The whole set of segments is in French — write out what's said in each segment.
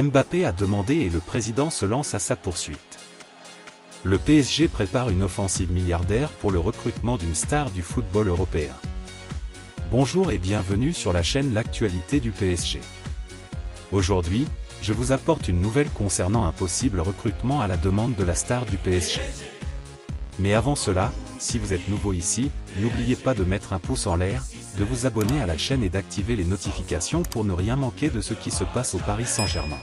Mbappé a demandé et le président se lance à sa poursuite. Le PSG prépare une offensive milliardaire pour le recrutement d'une star du football européen. Bonjour et bienvenue sur la chaîne L'actualité du PSG. Aujourd'hui, je vous apporte une nouvelle concernant un possible recrutement à la demande de la star du PSG. Mais avant cela, si vous êtes nouveau ici, n'oubliez pas de mettre un pouce en l'air, de vous abonner à la chaîne et d'activer les notifications pour ne rien manquer de ce qui se passe au Paris Saint-Germain.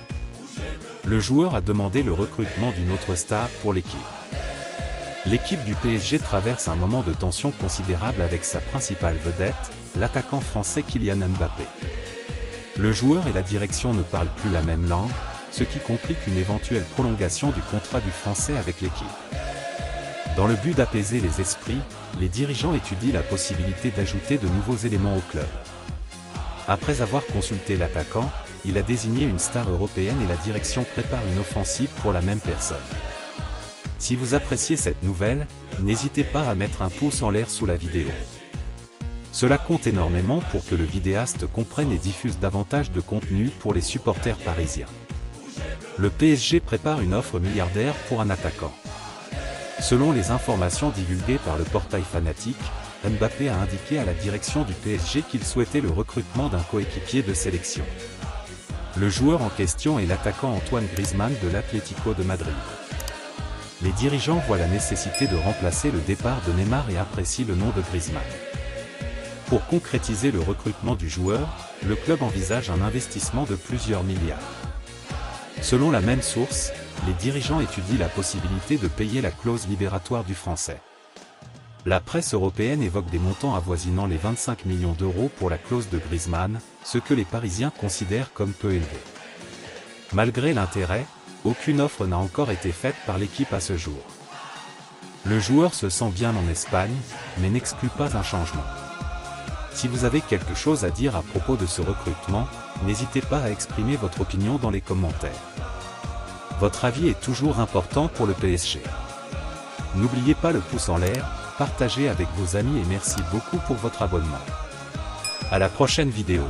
Le joueur a demandé le recrutement d'une autre star pour l'équipe. L'équipe du PSG traverse un moment de tension considérable avec sa principale vedette, l'attaquant français Kylian Mbappé. Le joueur et la direction ne parlent plus la même langue, ce qui complique une éventuelle prolongation du contrat du Français avec l'équipe. Dans le but d'apaiser les esprits, les dirigeants étudient la possibilité d'ajouter de nouveaux éléments au club. Après avoir consulté l'attaquant, il a désigné une star européenne et la direction prépare une offensive pour la même personne. Si vous appréciez cette nouvelle, n'hésitez pas à mettre un pouce en l'air sous la vidéo. Cela compte énormément pour que le vidéaste comprenne et diffuse davantage de contenu pour les supporters parisiens. Le PSG prépare une offre milliardaire pour un attaquant. Selon les informations divulguées par le portail Fanatic, Mbappé a indiqué à la direction du PSG qu'il souhaitait le recrutement d'un coéquipier de sélection. Le joueur en question est l'attaquant Antoine Griezmann de l'Atlético de Madrid. Les dirigeants voient la nécessité de remplacer le départ de Neymar et apprécient le nom de Griezmann. Pour concrétiser le recrutement du joueur, le club envisage un investissement de plusieurs milliards. Selon la même source, les dirigeants étudient la possibilité de payer la clause libératoire du Français. La presse européenne évoque des montants avoisinant les 25 millions d'euros pour la clause de Griezmann, ce que les Parisiens considèrent comme peu élevé. Malgré l'intérêt, aucune offre n'a encore été faite par l'équipe à ce jour. Le joueur se sent bien en Espagne, mais n'exclut pas un changement. Si vous avez quelque chose à dire à propos de ce recrutement, n'hésitez pas à exprimer votre opinion dans les commentaires. Votre avis est toujours important pour le PSG. N'oubliez pas le pouce en l'air, partagez avec vos amis et merci beaucoup pour votre abonnement. À la prochaine vidéo.